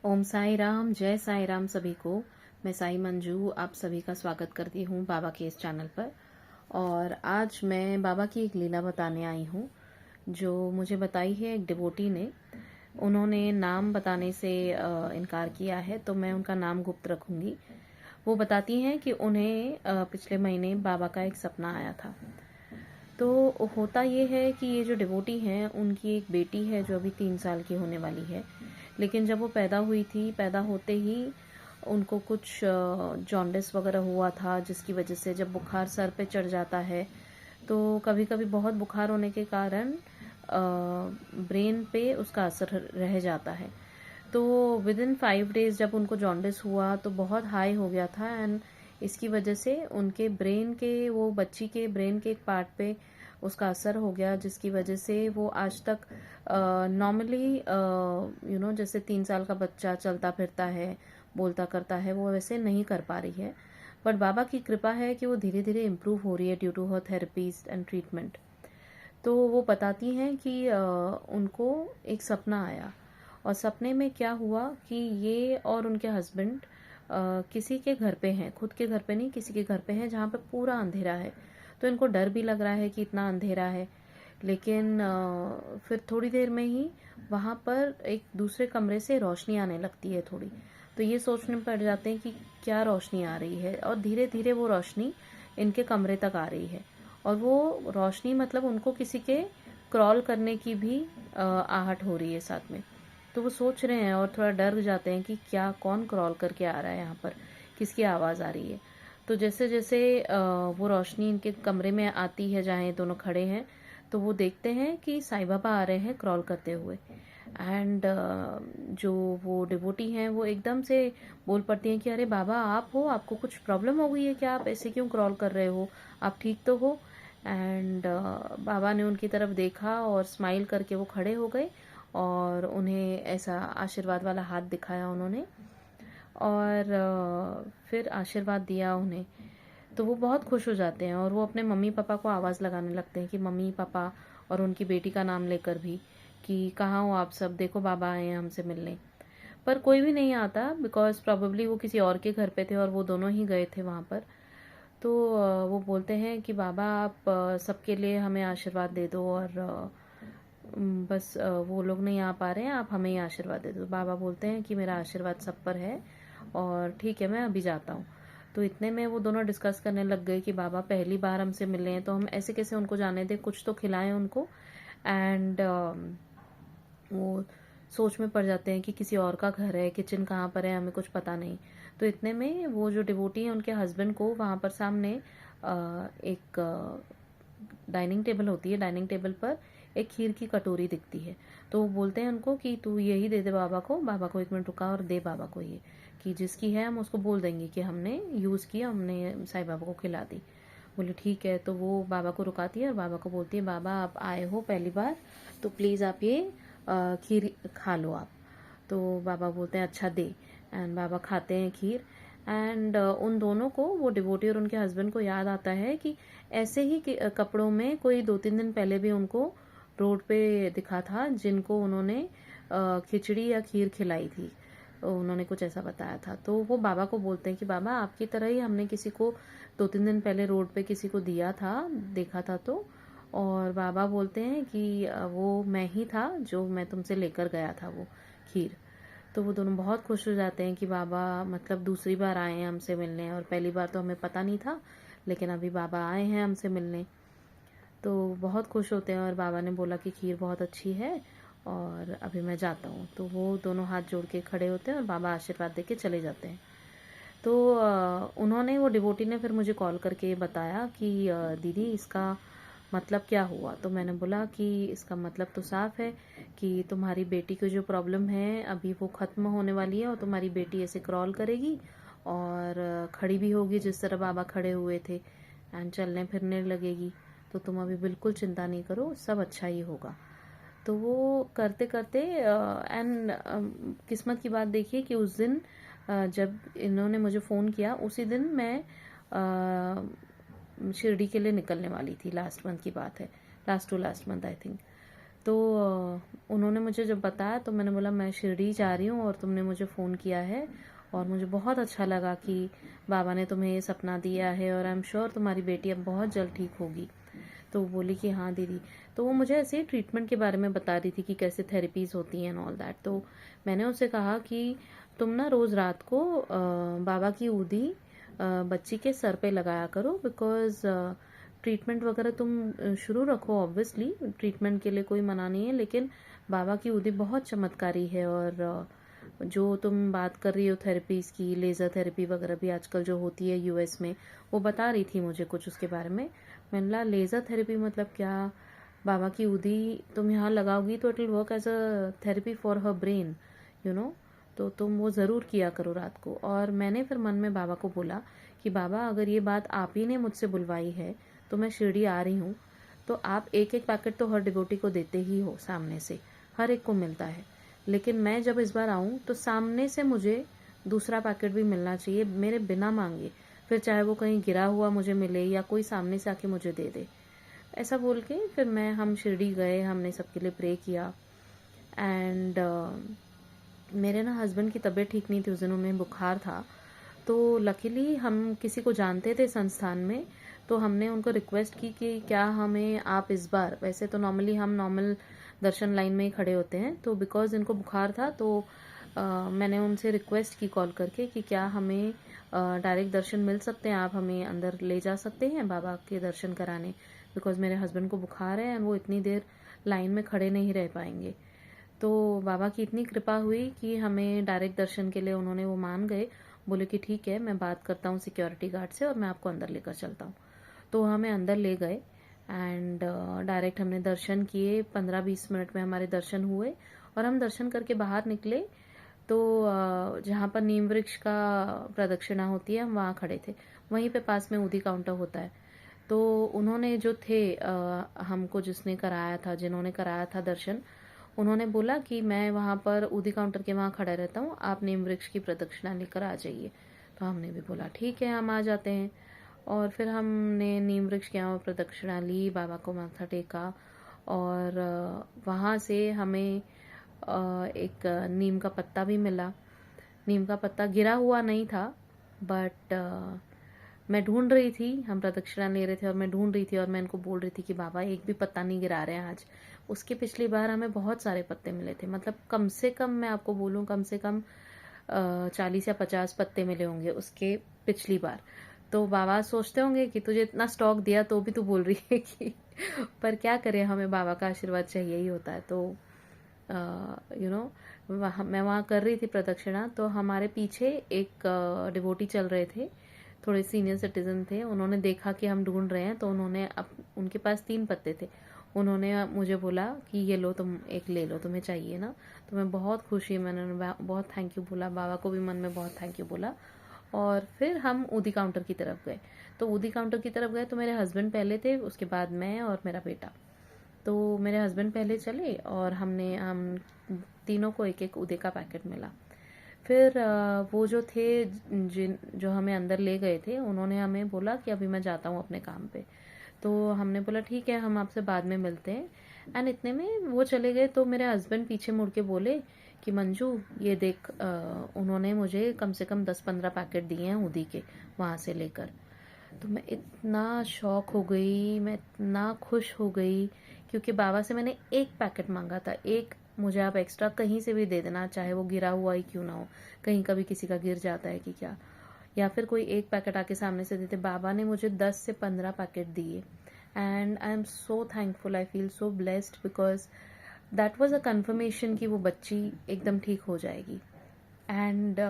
ओम साई राम, जय साई राम सभी को। मैं साई मंजू आप सभी का स्वागत करती हूँ बाबा के इस चैनल पर। और आज मैं बाबा की एक लीला बताने आई हूँ जो मुझे बताई है एक डिवोटी ने। उन्होंने नाम बताने से इनकार किया है, तो मैं उनका नाम गुप्त रखूंगी। वो बताती हैं कि उन्हें पिछले महीने बाबा का एक सपना आया था। तो होता ये है कि ये जो डिवोटी हैं उनकी एक बेटी है जो अभी 3 साल की होने वाली है। लेकिन जब वो पैदा हुई थी, पैदा होते ही उनको कुछ जॉन्डिस वगैरह हुआ था, जिसकी वजह से जब बुखार सर पे चढ़ जाता है तो कभी कभी बहुत बुखार होने के कारण ब्रेन पे उसका असर रह जाता है। तो विद इन 5 डेज जब उनको जॉन्डिस हुआ तो बहुत हाई हो गया था, एंड इसकी वजह से उनके ब्रेन के, वो बच्ची के ब्रेन के एक पार्ट पे उसका असर हो गया, जिसकी वजह से वो आज तक नॉर्मली जैसे 3 साल का बच्चा चलता फिरता है, बोलता करता है, वो वैसे नहीं कर पा रही है। बट बाबा की कृपा है कि वो धीरे धीरे इम्प्रूव हो रही है due to her therapies and treatment. तो वो बताती हैं कि उनको एक सपना आया, और सपने में क्या हुआ कि ये और उनके हस्बैंड किसी के घर पे हैं, खुद के घर पे नहीं, किसी के घर पे हैं जहाँ पे पूरा अंधेरा है। तो इनको डर भी लग रहा है कि इतना अंधेरा है। लेकिन फिर थोड़ी देर में ही वहाँ पर एक दूसरे कमरे से रोशनी आने लगती है थोड़ी। तो ये सोचने में पड़ जाते हैं कि क्या रोशनी आ रही है, और धीरे धीरे वो रोशनी इनके कमरे तक आ रही है। और वो रोशनी मतलब उनको किसी के क्रॉल करने की भी आहट हो रही है साथ में। तो वो सोच रहे हैं और थोड़ा डर जाते हैं कि क्या, कौन क्रॉल करके आ रहा है यहाँ पर, किसकी आवाज़ आ रही है। तो जैसे जैसे वो रोशनी इनके कमरे में आती है जहाँ ये दोनों खड़े हैं, तो वो देखते हैं कि साईं बाबा आ रहे हैं क्रॉल करते हुए। एंड जो वो डिवोटी हैं वो एकदम से बोल पड़ती हैं कि अरे बाबा, आप हो, आपको कुछ प्रॉब्लम हो गई है क्या, आप ऐसे क्यों क्रॉल कर रहे हो, आप ठीक तो हो। एंड बाबा ने उनकी तरफ देखा और स्माइल करके वो खड़े हो गए, और उन्हें ऐसा आशीर्वाद वाला हाथ दिखाया उन्होंने, और फिर आशीर्वाद दिया उन्हें। तो वो बहुत खुश हो जाते हैं और वो अपने मम्मी पापा को आवाज़ लगाने लगते हैं कि मम्मी पापा, और उनकी बेटी का नाम लेकर भी कि कहाँ हो आप सब, देखो बाबा आए हैं हमसे मिलने। पर कोई भी नहीं आता, बिकॉज प्रॉबेबली वो किसी और के घर पे थे और वो दोनों ही गए थे वहाँ पर। तो वो बोलते हैं कि बाबा आप सबके लिए हमें आशीर्वाद दे दो, और बस वो लोग नहीं आ पा रहे हैं, आप हमें ही आशीर्वाद दे दो। बाबा बोलते हैं कि मेरा आशीर्वाद सब पर है, और ठीक है मैं अभी जाता हूँ। तो इतने में वो दोनों डिस्कस करने लग गए कि बाबा पहली बार हमसे मिले हैं तो हम ऐसे कैसे उनको जाने दें, कुछ तो खिलाएं उनको। एंड वो सोच में पड़ जाते हैं कि किसी और का घर है, किचन कहाँ पर है, हमें कुछ पता नहीं। तो इतने में वो जो डिवोटी है उनके हस्बैंड को वहाँ पर सामने एक डाइनिंग टेबल होती है, डाइनिंग टेबल पर एक खीर की कटोरी दिखती है। तो वो बोलते हैं उनको कि तू यही दे दे बाबा को। बाबा को 1 मिनट रुका और दे बाबा को ये, कि जिसकी है हम उसको बोल देंगे कि हमने यूज़ किया, हमने साईं बाबा को खिला दी। बोले ठीक है। तो वो बाबा को रुकाती है और बाबा को बोलती है, बाबा आप आए हो पहली बार, तो प्लीज़ आप ये खीर खा लो आप। तो बाबा बोलते हैं अच्छा दे। एंड बाबा खाते हैं खीर। एंड उन दोनों को, वो डिवोटी और उनके हस्बैंड को, याद आता है कि ऐसे ही कपड़ों में कोई 2-3 दिन पहले भी उनको रोड पे दिखा था, जिनको उन्होंने खिचड़ी या खीर खिलाई थी। उन्होंने कुछ ऐसा बताया था। तो वो बाबा को बोलते हैं कि बाबा आपकी तरह ही हमने किसी को 2-3 दिन पहले रोड पे किसी को दिया था, देखा था। तो और बाबा बोलते हैं कि वो मैं ही था जो मैं तुमसे लेकर गया था वो खीर। तो वो दोनों बहुत खुश हो जाते हैं कि बाबा मतलब दूसरी बार आए हैं हमसे मिलने, और पहली बार तो हमें पता नहीं था, लेकिन अभी बाबा आए हैं हमसे मिलने। तो बहुत खुश होते हैं, और बाबा ने बोला कि खीर बहुत अच्छी है और अभी मैं जाता हूँ। तो वो दोनों हाथ जोड़ के खड़े होते हैं और बाबा आशीर्वाद दे के चले जाते हैं। तो उन्होंने, वो डिवोटी ने फिर मुझे कॉल करके बताया कि दीदी इसका मतलब क्या हुआ। तो मैंने बोला कि इसका मतलब तो साफ है कि तुम्हारी बेटी की जो प्रॉब्लम है अभी वो ख़त्म होने वाली है, और तुम्हारी बेटी ऐसे क्रॉल करेगी और खड़ी भी होगी जिस तरह बाबा खड़े हुए थे, एंड चलने फिरने लगेगी। तो तुम अभी बिल्कुल चिंता नहीं करो, सब अच्छा ही होगा। तो वो करते करते एंड किस्मत की बात देखिए कि उस दिन जब इन्होंने मुझे फ़ोन किया, उसी दिन मैं शिरडी के लिए निकलने वाली थी। लास्ट मंथ की बात है, last to last month I think. तो उन्होंने मुझे जब बताया तो मैंने बोला मैं शिरडी जा रही हूँ और तुमने मुझे फ़ोन किया है और मुझे बहुत अच्छा लगा कि बाबा ने तुम्हें ये सपना दिया है और आई एम श्योर तुम्हारी बेटी अब बहुत जल्द ठीक होगी। तो वो बोली कि हाँ दीदी। तो वो मुझे ऐसे ही ट्रीटमेंट के बारे में बता रही थी कि कैसे थेरेपीज़ होती हैं एंड ऑल दैट। तो मैंने उससे कहा कि तुम ना रोज़ रात को बाबा की ऊदी बच्ची के सर पे लगाया करो, बिकॉज ट्रीटमेंट वगैरह तुम शुरू रखो, ऑब्वियसली ट्रीटमेंट के लिए कोई मना नहीं है, लेकिन बाबा की ऊदी बहुत चमत्कारी है। और जो तुम बात कर रही हो थेरेपीज़ की, लेज़र थेरेपी वगैरह भी आजकल जो होती है यूएस में, वो बता रही थी मुझे कुछ उसके बारे में। मैंने बोला लेज़र थेरेपी मतलब क्या? बाबा की ऊदी तुम यहाँ लगाओगी तो it will work as a therapy for her brain, you know. तो तुम वो ज़रूर किया करो रात को। और मैंने फिर मन में बाबा को बोला कि बाबा अगर ये बात आप ही ने मुझसे बुलवाई है तो मैं शिरडी आ रही हूँ, तो आप एक एक पैकेट तो हर डिवोटी को देते ही हो, सामने से हर एक को मिलता है, लेकिन मैं जब इस बार आऊँ तो सामने से मुझे दूसरा पैकेट भी मिलना चाहिए मेरे बिना मांगे, फिर चाहे वो कहीं गिरा हुआ मुझे मिले या कोई सामने से आके मुझे दे दे। ऐसा बोल के फिर हम शिरडी गए, हमने सबके लिए प्रे किया। एंड मेरे ना हस्बैंड की तबीयत ठीक नहीं थी उस दिनों में, बुखार था। तो लकीली हम किसी को जानते थे संस्थान में, तो हमने उनको रिक्वेस्ट की कि क्या हमें आप इस बार, वैसे तो नॉर्मली हम नॉर्मल दर्शन लाइन में ही खड़े होते हैं, तो बिकॉज इनको बुखार था तो मैंने उनसे रिक्वेस्ट की कॉल करके कि क्या हमें डायरेक्ट दर्शन मिल सकते हैं, आप हमें अंदर ले जा सकते हैं बाबा के दर्शन कराने, बिकॉज मेरे हस्बैंड को बुखार है एंड वो इतनी देर लाइन में खड़े नहीं रह पाएंगे। तो बाबा की इतनी कृपा हुई कि हमें डायरेक्ट दर्शन के लिए उन्होंने वो मान गए, बोले कि ठीक है मैं बात करता हूँ सिक्योरिटी गार्ड से और मैं आपको अंदर लेकर चलता हूँ। तो हमें अंदर ले गए एंड डायरेक्ट हमने दर्शन किए, 15-20 मिनट में हमारे दर्शन हुए। और हम दर्शन करके बाहर निकले तो जहाँ पर नीम वृक्ष का प्रदक्षिणा होती है हम वहाँ खड़े थे, वहीं पे पास में ऊदी काउंटर होता है। तो उन्होंने जो थे हमको जिसने कराया था, जिन्होंने कराया था दर्शन, उन्होंने बोला कि मैं वहाँ पर ऊदी काउंटर के वहाँ खड़ा रहता हूँ, आप नीम वृक्ष की प्रदक्षिणा लेकर आ जाइए। तो हमने भी बोला ठीक है हम आ जाते हैं। और फिर हमने नीम वृक्ष के यहाँ प्रदक्षिणा ली, बाबा को माथा टेका और वहाँ से हमें एक नीम का पत्ता भी मिला। नीम का पत्ता गिरा हुआ नहीं था, बट मैं ढूंढ रही थी, हम प्रदक्षिणा ले रहे थे और मैं ढूंढ रही थी और मैं इनको बोल रही थी कि बाबा एक भी पत्ता नहीं गिरा रहे हैं आज। उसके पिछली बार हमें बहुत सारे पत्ते मिले थे, मतलब कम से कम मैं आपको बोलूँ कम से कम 40 या 50 पत्ते मिले होंगे उसके पिछली बार। तो बाबा सोचते होंगे कि तुझे इतना स्टॉक दिया तो भी तू बोल रही है कि पर क्या करें, हमें बाबा का आशीर्वाद चाहिए ही होता है। तो यू नो मैं वहाँ कर रही थी प्रदक्षिणा, तो हमारे पीछे एक डिवोटी चल रहे थे, थोड़े सीनियर सिटीजन थे। उन्होंने देखा कि हम ढूंढ रहे हैं तो उन्होंने उनके पास 3 पत्ते थे, उन्होंने मुझे बोला कि ये लो तुम एक ले लो, तुम्हें चाहिए ना। तो मैं बहुत खुश हुई, मैंने बहुत थैंक यू बोला, बाबा को भी मन में बहुत थैंक यू बोला। और फिर हम ऊदी काउंटर की तरफ गए। तो ऊदी काउंटर की तरफ गए तो मेरे हस्बैंड पहले थे, उसके बाद मैं और मेरा बेटा। तो मेरे हस्बैंड पहले चले और हम तीनों को एक एक ऊदी का पैकेट मिला। फिर वो जो थे जो हमें अंदर ले गए थे, उन्होंने हमें बोला कि अभी मैं जाता हूँ अपने काम पे। तो हमने बोला ठीक है हम आपसे बाद में मिलते हैं। एंड इतने में वो चले गए तो मेरे हस्बैंड पीछे मुड़ के बोले कि मंजू ये देख, उन्होंने मुझे कम से कम 10-15 पैकेट दिए हैं ऊदी के वहाँ से लेकर। तो मैं इतना शॉक हो गई, मैं इतना खुश हो गई, क्योंकि बाबा से मैंने एक पैकेट मांगा था, एक मुझे आप एक्स्ट्रा कहीं से भी दे देना, चाहे वो गिरा हुआ ही क्यों ना हो, कहीं कभी किसी का गिर जाता है कि क्या, या फिर कोई एक पैकेट आके सामने से देते। बाबा ने मुझे 10 से 15 पैकेट दिए and I am so thankful, I feel so blessed, because that was a conformation कि वो बच्ची एकदम ठीक हो जाएगी। एंड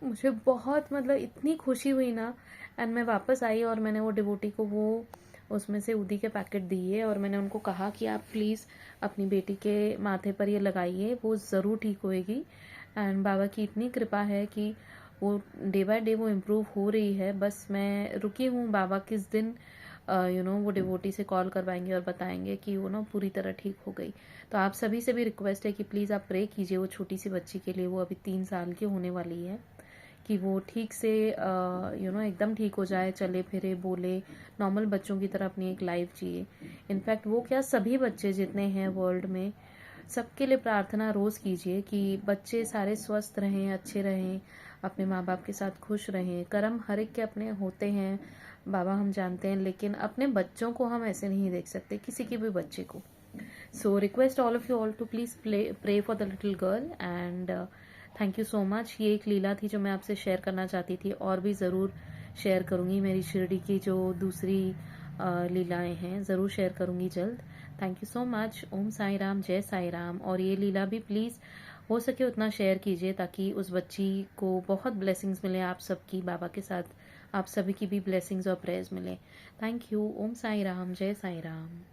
मुझे बहुत, मतलब इतनी खुशी हुई ना। एंड मैं वापस आई और मैंने वो डिवोटी को वो उसमें से ऊदी के पैकेट दिए और मैंने उनको कहा कि आप प्लीज़ अपनी बेटी के माथे पर ये लगाइए, वो ज़रूर ठीक होएगी। एंड बाबा की इतनी कृपा है कि वो डे बाय डे वो इम्प्रूव हो रही है। बस मैं रुकी हूँ, बाबा किस दिन वो डिवोटी से कॉल करवाएंगे और बताएंगे कि वो ना पूरी तरह ठीक हो गई। तो आप सभी से भी रिक्वेस्ट है कि प्लीज़ आप प्रे कीजिए वो छोटी सी बच्ची के लिए, वो अभी 3 साल की होने वाली है, कि वो ठीक से एकदम ठीक हो जाए, चले फिरे, बोले, नॉर्मल बच्चों की तरह अपनी एक लाइफ जिए। इनफैक्ट वो क्या, सभी बच्चे जितने हैं वर्ल्ड में, सबके लिए प्रार्थना रोज़ कीजिए कि बच्चे सारे स्वस्थ रहें, अच्छे रहें, अपने माँ बाप के साथ खुश रहें। कर्म हर एक के अपने होते हैं बाबा, हम जानते हैं, लेकिन अपने बच्चों को हम ऐसे नहीं देख सकते, किसी के भी बच्चे को। So request all of you all to please pray for the little girl and thank you so much. ये एक लीला थी जो मैं आपसे शेयर करना चाहती थी, और भी ज़रूर शेयर करूँगी। मेरी शिरडी की जो दूसरी लीलाएं हैं ज़रूर शेयर करूँगी जल्द। Thank you so much. Om Sai Ram, जय साई राम। और ये लीला भी प्लीज़ हो सके उतना शेयर कीजिए, ताकि उस बच्ची को बहुत ब्लेसिंग्स मिले आप सबकी, बाबा के साथ आप सभी की भी ब्लेसिंग्स और प्रेयर्स मिले। Thank you. ओम साई राम, जय साई राम।